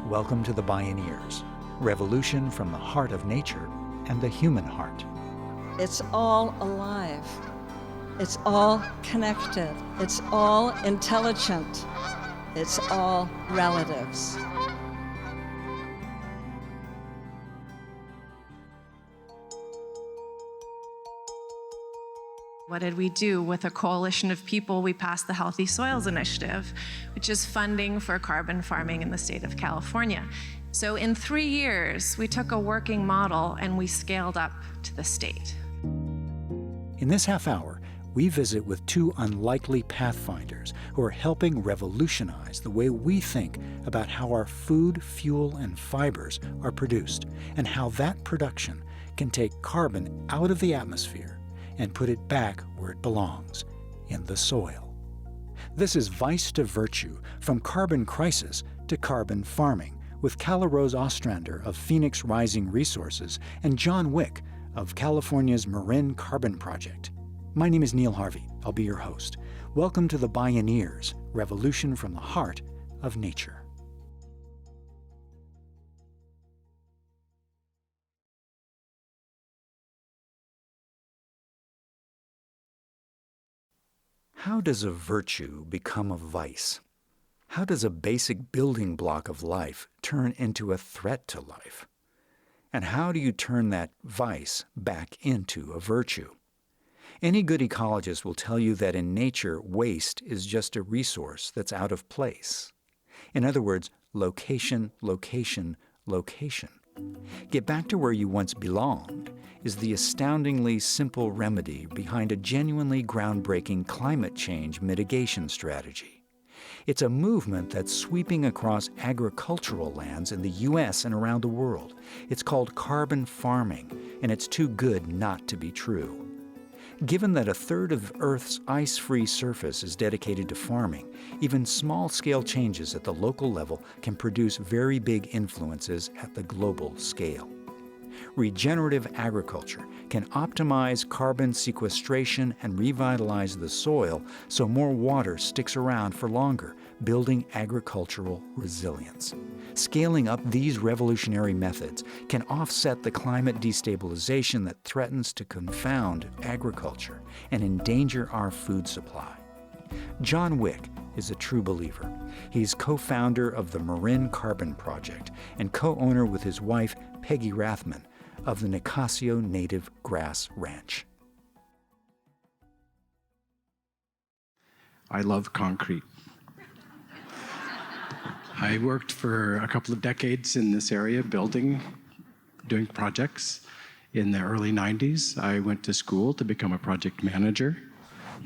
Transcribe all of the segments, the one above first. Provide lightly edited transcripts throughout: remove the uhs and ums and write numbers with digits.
Welcome to the Bioneers, revolution from the heart of nature and the human heart. It's all alive. It's all connected. It's all intelligent. It's all relatives. What did we do? With a coalition of people, we passed the Healthy Soils Initiative, which is funding for carbon farming in the state of California. So in 3 years, we took a working model and we scaled up to the state. In this half hour, we visit with two unlikely pathfinders who are helping revolutionize the way we think about how our food, fuel, and fibers are produced, and how that production can take carbon out of the atmosphere and put it back where it belongs, in the soil. This is Vice to Virtue, from carbon crisis to carbon farming, with Calla Ostrander of Phoenix Rising Resources and John Wick of California's Marin Carbon Project. My name is Neil Harvey. I'll be your host. Welcome to the Bioneers, revolution from the heart of nature. How does a virtue become a vice? How does a basic building block of life turn into a threat to life? And how do you turn that vice back into a virtue? Any good ecologist will tell you that in nature, waste is just a resource that's out of place. In other words, location, location, location. Get back to where you once belonged is the astoundingly simple remedy behind a genuinely groundbreaking climate change mitigation strategy. It's a movement that's sweeping across agricultural lands in the U.S. and around the world. It's called carbon farming, and it's too good not to be true. Given that a third of Earth's ice-free surface is dedicated to farming, even small-scale changes at the local level can produce very big influences at the global scale. Regenerative agriculture can optimize carbon sequestration and revitalize the soil so more water sticks around for longer, building agricultural resilience. Scaling up these revolutionary methods can offset the climate destabilization that threatens to confound agriculture and endanger our food supply. John Wick is a true believer. He's co-founder of the Marin Carbon Project and co-owner with his wife, Peggy Rathman, of the Nicasio Native Grass Ranch. I love concrete. I worked for a couple of decades in this area, doing projects. In the early 90s, I went to school to become a project manager,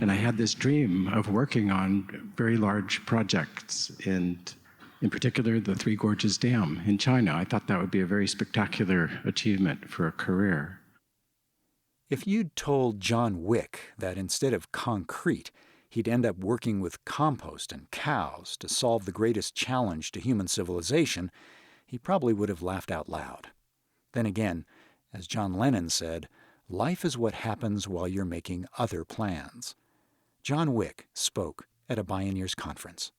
and I had this dream of working on very large projects, and in particular, the Three Gorges Dam in China. I thought that would be a very spectacular achievement for a career. If you'd told John Wick that instead of concrete, he'd end up working with compost and cows to solve the greatest challenge to human civilization, he probably would have laughed out loud. Then again, as John Lennon said, life is what happens while you're making other plans. John Wick spoke at a Bioneers conference.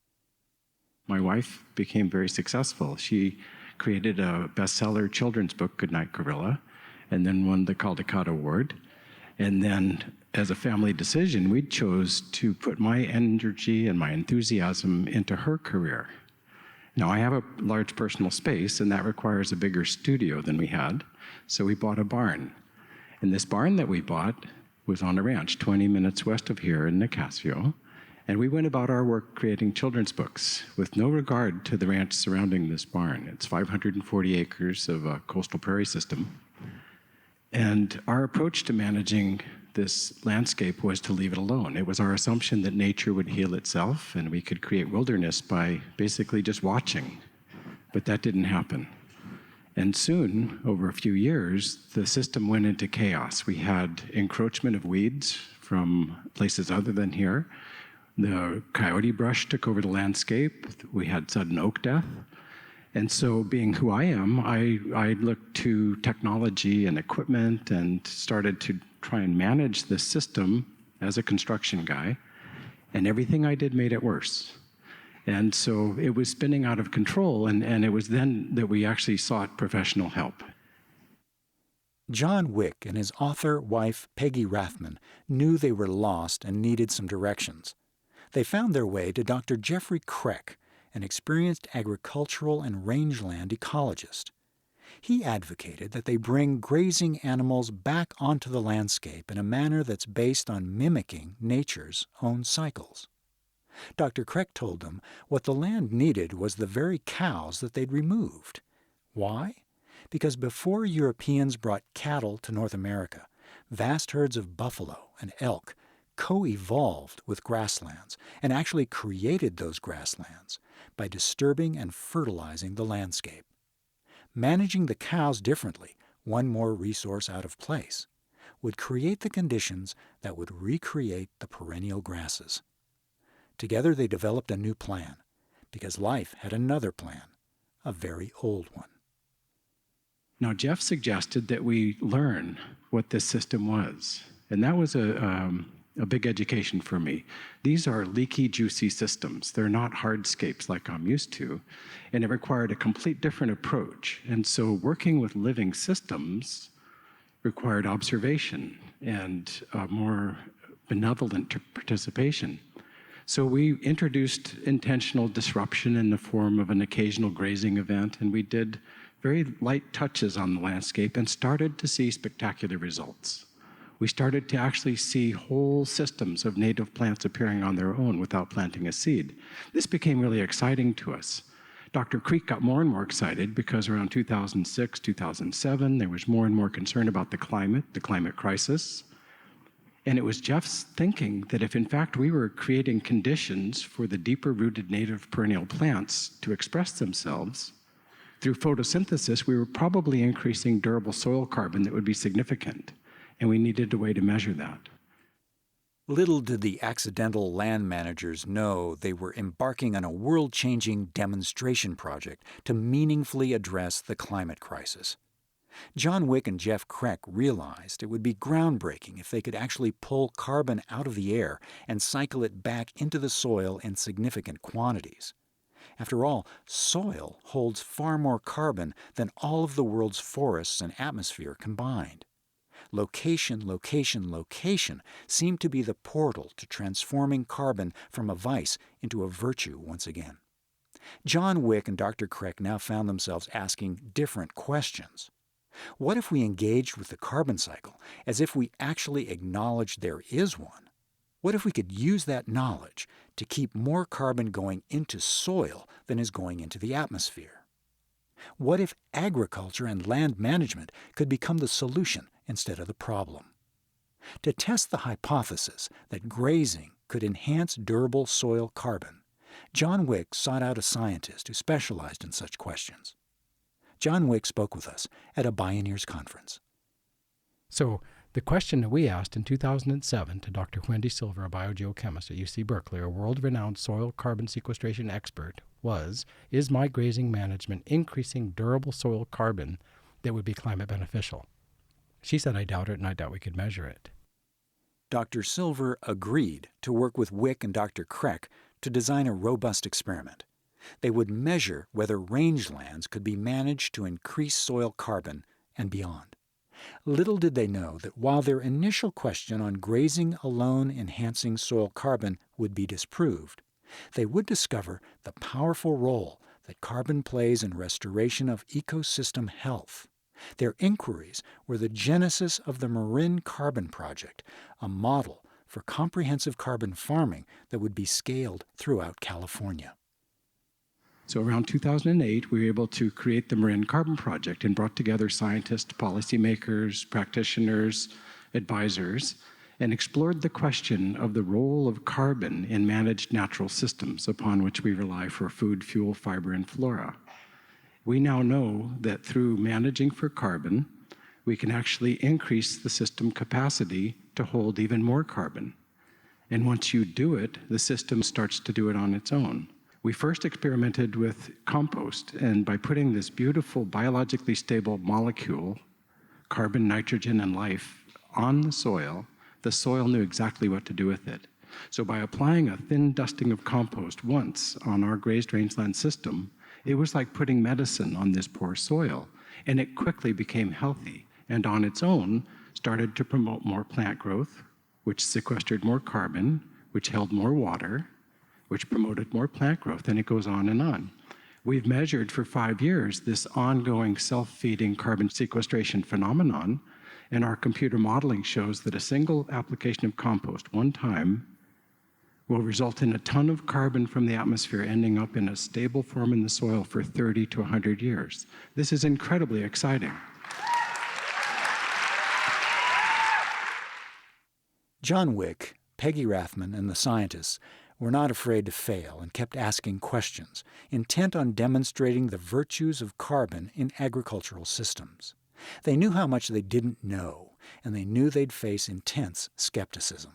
My wife became very successful. She created a bestseller children's book, Goodnight Gorilla, and then won the Caldecott Award. And then, as a family decision, we chose to put my energy and my enthusiasm into her career. Now, I have a large personal space, and that requires a bigger studio than we had, so we bought a barn. And this barn that we bought was on a ranch 20 minutes west of here in Nicasio, and we went about our work creating children's books with no regard to the ranch surrounding this barn. It's 540 acres of a coastal prairie system. And our approach to managing this landscape was to leave it alone. It was our assumption that nature would heal itself and we could create wilderness by basically just watching. But that didn't happen. And soon, over a few years, the system went into chaos. We had encroachment of weeds from places other than here. The coyote brush took over the landscape. We had sudden oak death. And so, being who I am, I looked to technology and equipment and started to try and manage this system as a construction guy. And everything I did made it worse. And so it was spinning out of control, and it was then that we actually sought professional help. John Wick and his author wife, Peggy Rathman, knew they were lost and needed some directions. They found their way to Dr. Jeffrey Kreck, an experienced agricultural and rangeland ecologist. He advocated that they bring grazing animals back onto the landscape in a manner that's based on mimicking nature's own cycles. Dr. Kreck told them what the land needed was the very cows that they'd removed. Why? Because before Europeans brought cattle to North America, vast herds of buffalo and elk co-evolved with grasslands and actually created those grasslands by disturbing and fertilizing the landscape. Managing the cows differently, one more resource out of place, would create the conditions that would recreate the perennial grasses. Together they developed a new plan, because life had another plan, a very old one. Now, Jeff suggested that we learn what this system was, and that was a big education for me. These are leaky, juicy systems. They're not hardscapes like I'm used to, and it required a complete different approach. And so working with living systems required observation and more benevolent participation. So we introduced intentional disruption in the form of an occasional grazing event, and we did very light touches on the landscape and started to see spectacular results. We started to actually see whole systems of native plants appearing on their own without planting a seed. This became really exciting to us. Dr. Creek got more and more excited because around 2006, 2007, there was more and more concern about the climate crisis. And it was Jeff's thinking that if in fact we were creating conditions for the deeper rooted native perennial plants to express themselves, through photosynthesis, we were probably increasing durable soil carbon that would be significant, and we needed a way to measure that. Little did the accidental land managers know they were embarking on a world-changing demonstration project to meaningfully address the climate crisis. John Wick and Jeff Kreck realized it would be groundbreaking if they could actually pull carbon out of the air and cycle it back into the soil in significant quantities. After all, soil holds far more carbon than all of the world's forests and atmosphere combined. Location, location, location seemed to be the portal to transforming carbon from a vice into a virtue once again. John Wick and Dr. Kreck now found themselves asking different questions. What if we engaged with the carbon cycle as if we actually acknowledged there is one? What if we could use that knowledge to keep more carbon going into soil than is going into the atmosphere? What if agriculture and land management could become the solution instead of the problem? To test the hypothesis that grazing could enhance durable soil carbon, John Wick sought out a scientist who specialized in such questions. John Wick spoke with us at a Bioneers conference. So the question that we asked in 2007 to Dr. Wendy Silver, a biogeochemist at UC Berkeley, a world-renowned soil carbon sequestration expert, was, is my grazing management increasing durable soil carbon that would be climate beneficial? She said, I doubt it, and I doubt we could measure it. Dr. Silver agreed to work with Wick and Dr. Kreck to design a robust experiment. They would measure whether rangelands could be managed to increase soil carbon and beyond. Little did they know that while their initial question on grazing alone enhancing soil carbon would be disproved, they would discover the powerful role that carbon plays in restoration of ecosystem health. Their inquiries were the genesis of the Marin Carbon Project, a model for comprehensive carbon farming that would be scaled throughout California. So around 2008, we were able to create the Marin Carbon Project and brought together scientists, policymakers, practitioners, advisors, and explored the question of the role of carbon in managed natural systems upon which we rely for food, fuel, fiber, and flora. We now know that through managing for carbon, we can actually increase the system capacity to hold even more carbon. And once you do it, the system starts to do it on its own. We first experimented with compost, and by putting this beautiful biologically stable molecule, carbon, nitrogen, and life, on the soil knew exactly what to do with it. So by applying a thin dusting of compost once on our grazed rangeland system, it was like putting medicine on this poor soil, and it quickly became healthy, and on its own started to promote more plant growth, which sequestered more carbon, which held more water, which promoted more plant growth, and it goes on and on. We've measured for 5 years this ongoing self-feeding carbon sequestration phenomenon, and our computer modeling shows that a single application of compost one time will result in a ton of carbon from the atmosphere ending up in a stable form in the soil for 30 to 100 years. This is incredibly exciting. John Wick, Peggy Rathman, and the scientists were not afraid to fail and kept asking questions, intent on demonstrating the virtues of carbon in agricultural systems. They knew how much they didn't know, and they knew they'd face intense skepticism.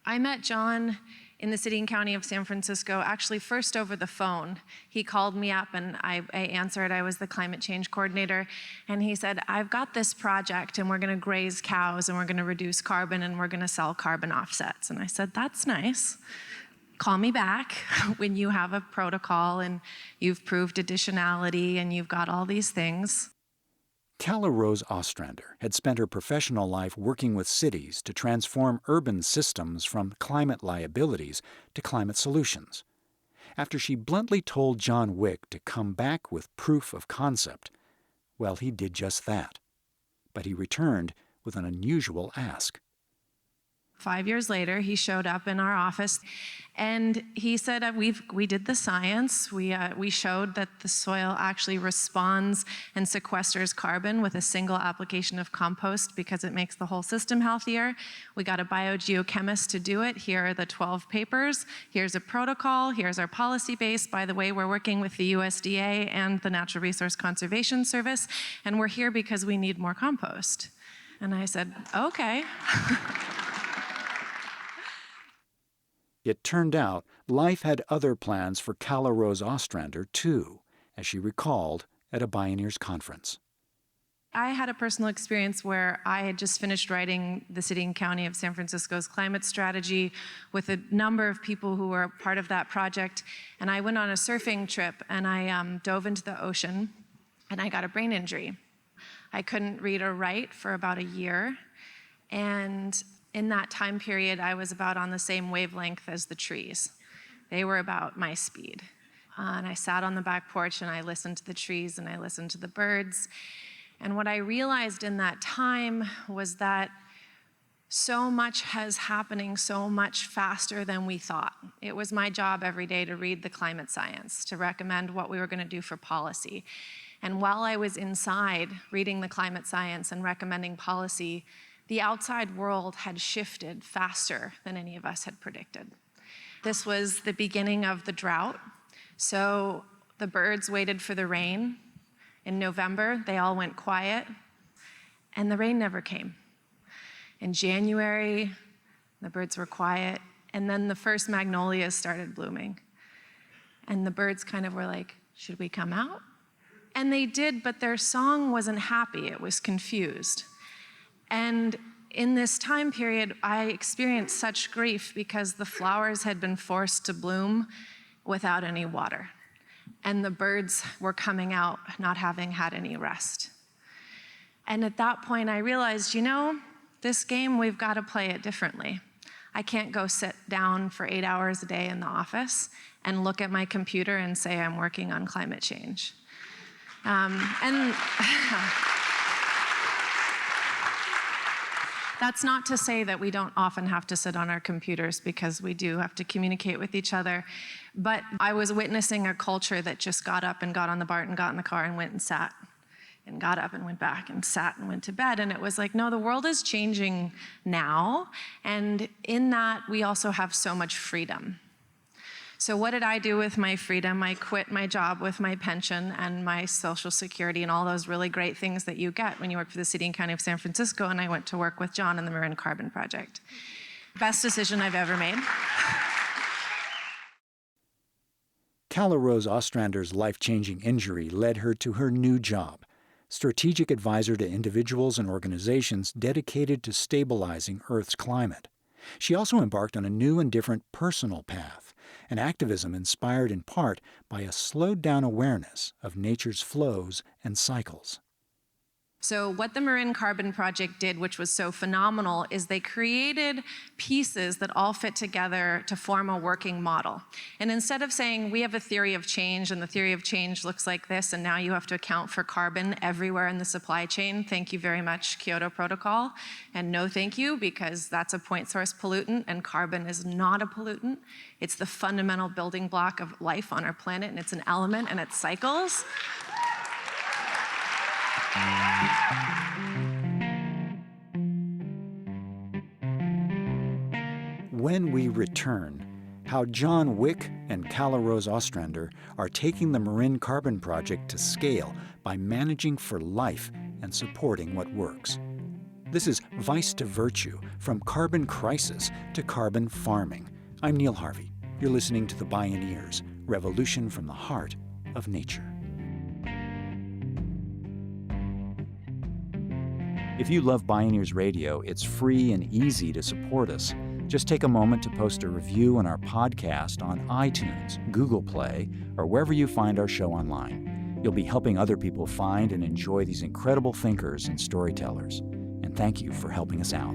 I met John in the city and county of San Francisco, actually first over the phone. He called me up and I answered. I was the climate change coordinator. And he said, I've got this project and we're going to graze cows and we're going to reduce carbon and we're going to sell carbon offsets. And I said, that's nice. Call me back when you have a protocol and you've proved additionality and you've got all these things. Calla Rose Ostrander had spent her professional life working with cities to transform urban systems from climate liabilities to climate solutions. After she bluntly told John Wick to come back with proof of concept, well, he did just that. But he returned with an unusual ask. 5 years later, he showed up in our office and he said, we did the science. We showed that the soil actually responds and sequesters carbon with a single application of compost because it makes the whole system healthier. We got a biogeochemist to do it. Here are the 12 papers. Here's a protocol. Here's our policy base. By the way, we're working with the USDA and the Natural Resource Conservation Service, and we're here because we need more compost. And I said, okay. It turned out life had other plans for Calla Rose Ostrander, too, as she recalled at a Bioneers conference. I had a personal experience where I had just finished writing the city and county of San Francisco's climate strategy with a number of people who were part of that project. And I went on a surfing trip and I dove into the ocean and I got a brain injury. I couldn't read or write for about a year. And in that time period, I was about on the same wavelength as the trees. They were about my speed. And I sat on the back porch and I listened to the trees and I listened to the birds. And what I realized in that time was that so much is happening so much faster than we thought. It was my job every day to read the climate science, to recommend what we were going to do for policy. And while I was inside reading the climate science and recommending policy, the outside world had shifted faster than any of us had predicted. This was the beginning of the drought. So the birds waited for the rain. In November, they all went quiet, and the rain never came. In January, the birds were quiet, and then the first magnolias started blooming. And the birds kind of were like, should we come out? And they did, but their song wasn't happy, it was confused. And in this time period, I experienced such grief because the flowers had been forced to bloom without any water. And the birds were coming out not having had any rest. And at that point, I realized, this game, we've got to play it differently. I can't go sit down for 8 hours a day in the office and look at my computer and say I'm working on climate change. That's not to say that we don't often have to sit on our computers, because we do have to communicate with each other. But I was witnessing a culture that just got up and got on the BART and got in the car and went and sat and got up and went back and sat and went to bed. And it was like, no, the world is changing now. And in that, we also have so much freedom. So what did I do with my freedom? I quit my job with my pension and my Social Security and all those really great things that you get when you work for the city and county of San Francisco, and I went to work with John in the Marin Carbon Project. Best decision I've ever made. Calla Rose Ostrander's life-changing injury led her to her new job, strategic advisor to individuals and organizations dedicated to stabilizing Earth's climate. She also embarked on a new and different personal path, an activism inspired in part by a slowed-down awareness of nature's flows and cycles. So what the Marin Carbon Project did, which was so phenomenal, is they created pieces that all fit together to form a working model. And instead of saying, we have a theory of change, and the theory of change looks like this, and now you have to account for carbon everywhere in the supply chain, thank you very much, Kyoto Protocol, and no thank you, because that's a point source pollutant, and carbon is not a pollutant. It's the fundamental building block of life on our planet, and it's an element, and it cycles. When we return, how John Wick and Calla Ostrander are taking the Marin Carbon Project to scale by managing for life and supporting what works. This is Vice to Virtue, from carbon crisis to carbon farming. I'm Neil Harvey. You're listening to the Bioneers, Revolution from the Heart of Nature. If you love Bioneers Radio, it's free and easy to support us. Just take a moment to post a review on our podcast on iTunes, Google Play, or wherever you find our show online. You'll be helping other people find and enjoy these incredible thinkers and storytellers. And thank you for helping us out.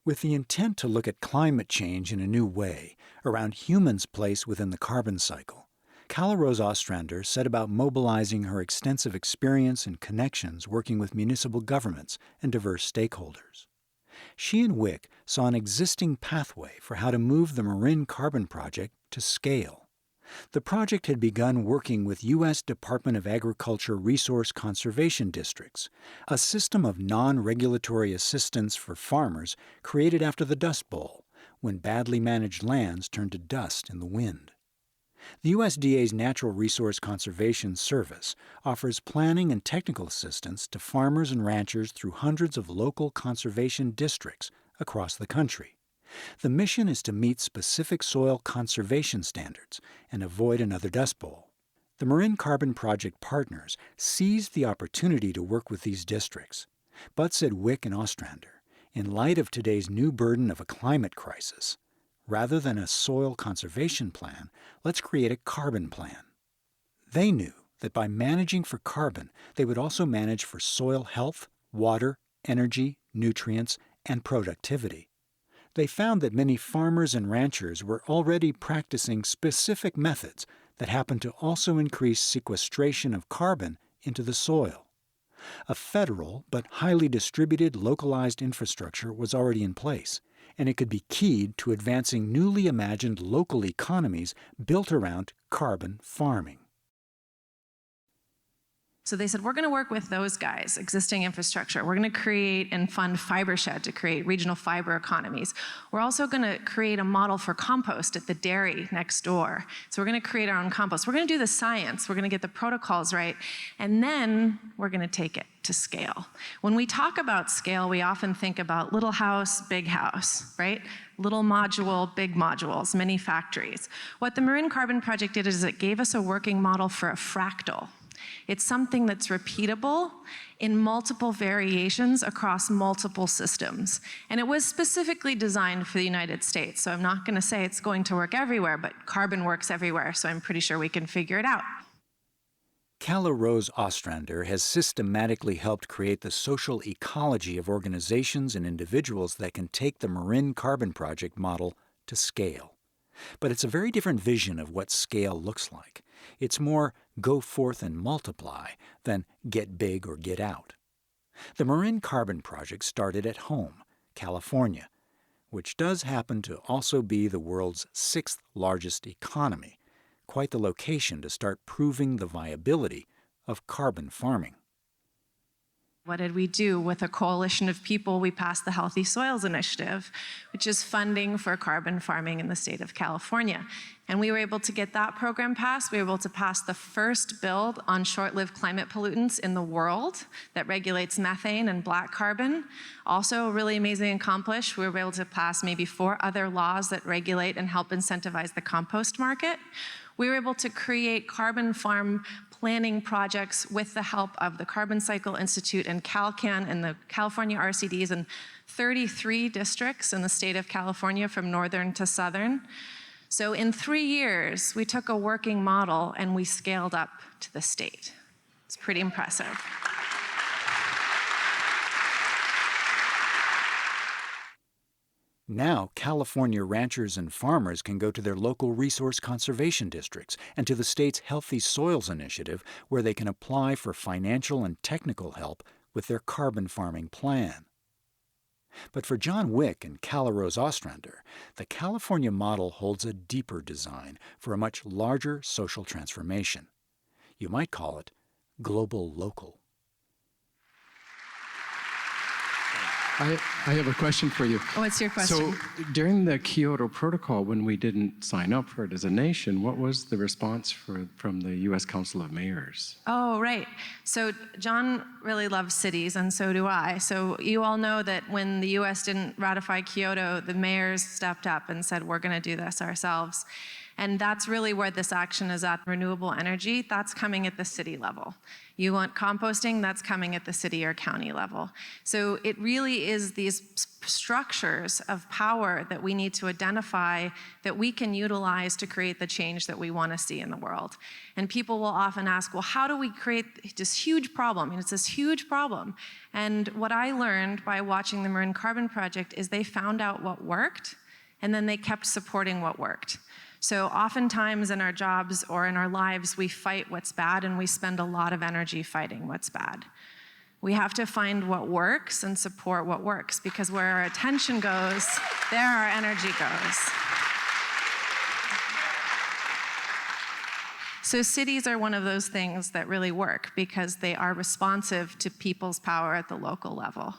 With the intent to look at climate change in a new way, around humans' place within the carbon cycle, Calla Ostrander set about mobilizing her extensive experience and connections working with municipal governments and diverse stakeholders. She and Wick saw an existing pathway for how to move the Marin Carbon Project to scale. The project had begun working with U.S. Department of Agriculture resource conservation districts, a system of non-regulatory assistance for farmers created after the Dust Bowl, when badly managed lands turned to dust in the wind. The USDA's Natural Resource Conservation Service offers planning and technical assistance to farmers and ranchers through hundreds of local conservation districts across the country. The mission is to meet specific soil conservation standards and avoid another Dust Bowl. The Marin Carbon Project partners seized the opportunity to work with these districts. But, said Wick and Ostrander, in light of today's new burden of a climate crisis, rather than a soil conservation plan, let's create a carbon plan. They knew that by managing for carbon, they would also manage for soil health, water, energy, nutrients, and productivity. They found that many farmers and ranchers were already practicing specific methods that happened to also increase sequestration of carbon into the soil. A federal but highly distributed localized infrastructure was already in place, and it could be keyed to advancing newly imagined local economies built around carbon farming. So they said, we're going to work with those guys, existing infrastructure. We're going to create and fund FiberShed to create regional fiber economies. We're also going to create a model for compost at the dairy next door. So we're going to create our own compost. We're going to do the science. We're going to get the protocols right. And then we're going to take it to scale. When we talk about scale, we often think about little house, big house, right? Little module, big modules, many factories. What the Marin Carbon Project did is it gave us a working model for a fractal. It's something that's repeatable in multiple variations across multiple systems. And it was specifically designed for the United States. So I'm not going to say it's going to work everywhere, but carbon works everywhere, so I'm pretty sure we can figure it out. Calla Ostrander has systematically helped create the social ecology of organizations and individuals that can take the Marin Carbon Project model to scale. But it's a very different vision of what scale looks like. It's more go forth and multiply than get big or get out. The Marin Carbon Project started at home, California, which does happen to also be the world's 6th largest economy, quite the location to start proving the viability of carbon farming. What did we do? With a coalition of people, we passed the Healthy Soils Initiative, which is funding for carbon farming in the state of California. And we were able to get that program passed. We were able to pass the first bill on short-lived climate pollutants in the world that regulates methane and black carbon. Also really amazing accomplished. We were able to pass maybe 4 other laws that regulate and help incentivize the compost market. We were able to create carbon farm planning projects with the help of the Carbon Cycle Institute and CalCan and the California RCDs in 33 districts in the state of California from northern to southern. So in 3 years, we took a working model and we scaled up to the state. It's pretty impressive. Now, California ranchers and farmers can go to their local resource conservation districts and to the state's Healthy Soils Initiative, where they can apply for financial and technical help with their carbon farming plan. But for John Wick and Calla Ostrander, the California model holds a deeper design for a much larger social transformation. You might call it global local. I have a question for you. What's your question? So during the Kyoto Protocol, when we didn't sign up for it as a nation, what was the response from the U.S. Council of Mayors? Oh, right. So John really loves cities, and so do I. So you all know that when the U.S. didn't ratify Kyoto, the mayors stepped up and said, we're going to do this ourselves. And that's really where this action is at. Renewable energy, that's coming at the city level. You want composting, that's coming at the city or county level. So it really is these structures of power that we need to identify that we can utilize to create the change that we want to see in the world. And people will often ask, well, how do we create this huge problem? And it's this huge problem. And what I learned by watching the Marin Carbon Project is they found out what worked, and then they kept supporting what worked. So oftentimes in our jobs or in our lives, we fight what's bad and we spend a lot of energy fighting what's bad. We have to find what works and support what works, because where our attention goes, there our energy goes. So cities are one of those things that really work because they are responsive to people's power at the local level.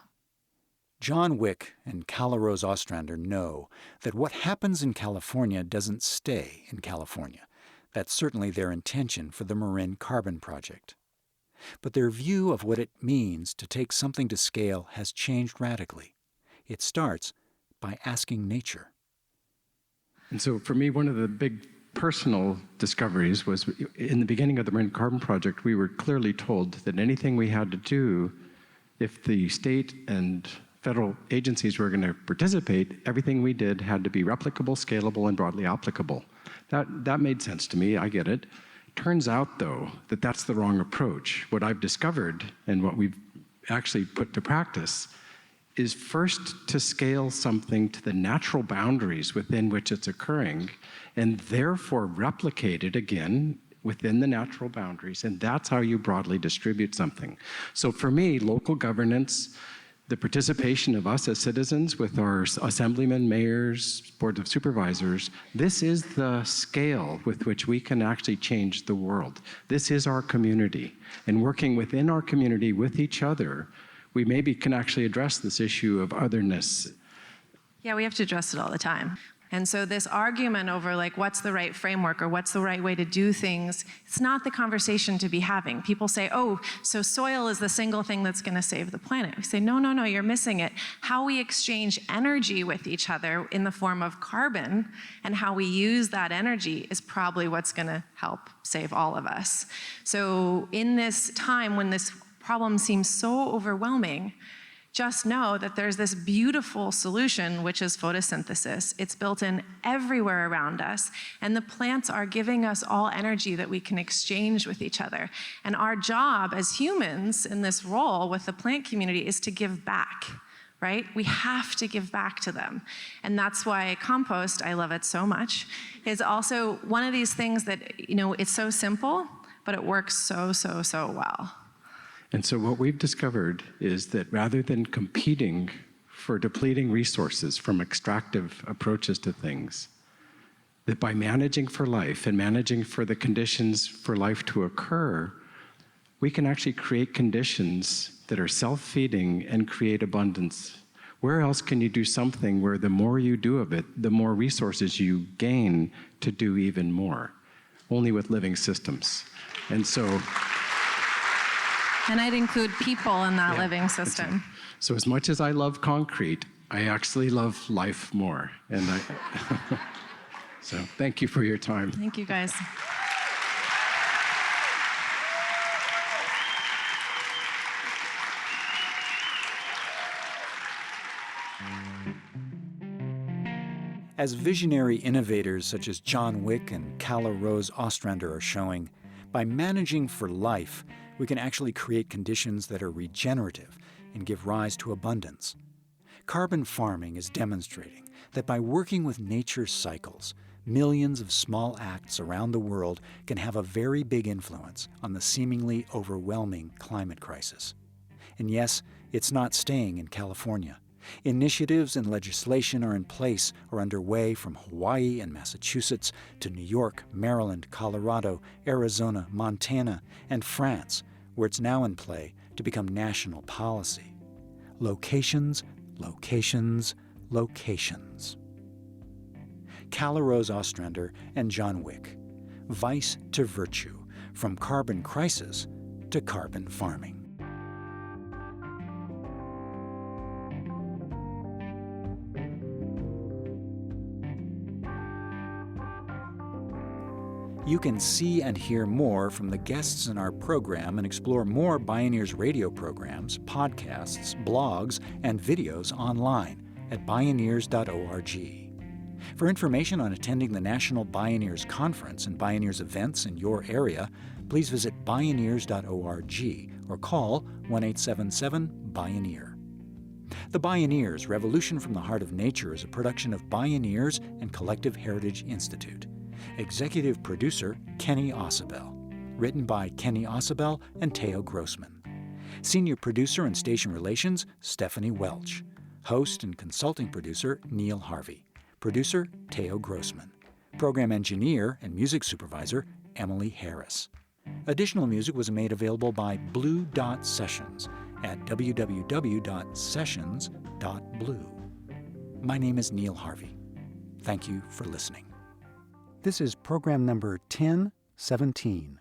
John Wick and Calla Ostrander know that what happens in California doesn't stay in California. That's certainly their intention for the Marin Carbon Project. But their view of what it means to take something to scale has changed radically. It starts by asking nature. And so for me, one of the big personal discoveries was in the beginning of the Marin Carbon Project, we were clearly told that anything we had to do, if the state and federal agencies were going to participate, everything we did had to be replicable, scalable, and broadly applicable. That made sense to me. I get it. Turns out, though, that that's the wrong approach. What I've discovered and what we've actually put to practice is first to scale something to the natural boundaries within which it's occurring, and therefore replicate it again within the natural boundaries. And that's how you broadly distribute something. So for me, local governance, the participation of us as citizens with our assemblymen, mayors, boards of supervisors, this is the scale with which we can actually change the world. This is our community. And working within our community with each other, we maybe can actually address this issue of otherness. Yeah, we have to address it all the time. And so this argument over like what's the right framework or what's the right way to do things, it's not the conversation to be having. People say, oh, so soil is the single thing that's going to save the planet. We say, no, no, no, you're missing it. How we exchange energy with each other in the form of carbon and how we use that energy is probably what's going to help save all of us. So in this time when this problem seems so overwhelming, just know that there's this beautiful solution, which is photosynthesis. It's built in everywhere around us, and the plants are giving us all energy that we can exchange with each other. And our job as humans in this role with the plant community is to give back, right? We have to give back to them. And that's why compost, I love it so much, is also one of these things that, you know, it's so simple, but it works so, so, so well. And so what we've discovered is that rather than competing for depleting resources from extractive approaches to things, that by managing for life and managing for the conditions for life to occur, we can actually create conditions that are self-feeding and create abundance. Where else can you do something where the more you do of it, the more resources you gain to do even more? Only with living systems. And so... And I'd include people in that living system. So as much as I love concrete, I actually love life more. And so thank you for your time. Thank you, guys. As visionary innovators such as John Wick and Calla Ostrander are showing, by managing for life, we can actually create conditions that are regenerative and give rise to abundance. Carbon farming is demonstrating that by working with nature's cycles, millions of small acts around the world can have a very big influence on the seemingly overwhelming climate crisis. And yes, it's not staying in California. Initiatives and legislation are in place or underway from Hawaii and Massachusetts to New York, Maryland, Colorado, Arizona, Montana, and France, where it's now in play to become national policy. Locations, locations, locations. Calla Ostrander and John Wick. Vice to virtue, from carbon crisis to carbon farming. You can see and hear more from the guests in our program and explore more Bioneers radio programs, podcasts, blogs, and videos online at bioneers.org. For information on attending the National Bioneers Conference and Bioneers events in your area, please visit bioneers.org or call 1-877-BIONEER. The Bioneers, Revolution from the Heart of Nature is a production of Bioneers and Collective Heritage Institute. Executive producer, Kenny Ausubel. Written by Kenny Ausubel and Teo Grossman. Senior producer and station relations, Stephanie Welch. Host and consulting producer, Neil Harvey. Producer, Teo Grossman. Program engineer and music supervisor, Emily Harris. Additional music was made available by Blue Dot Sessions at www.sessions.blue. My name is Neil Harvey. Thank you for listening. This is program number 1017.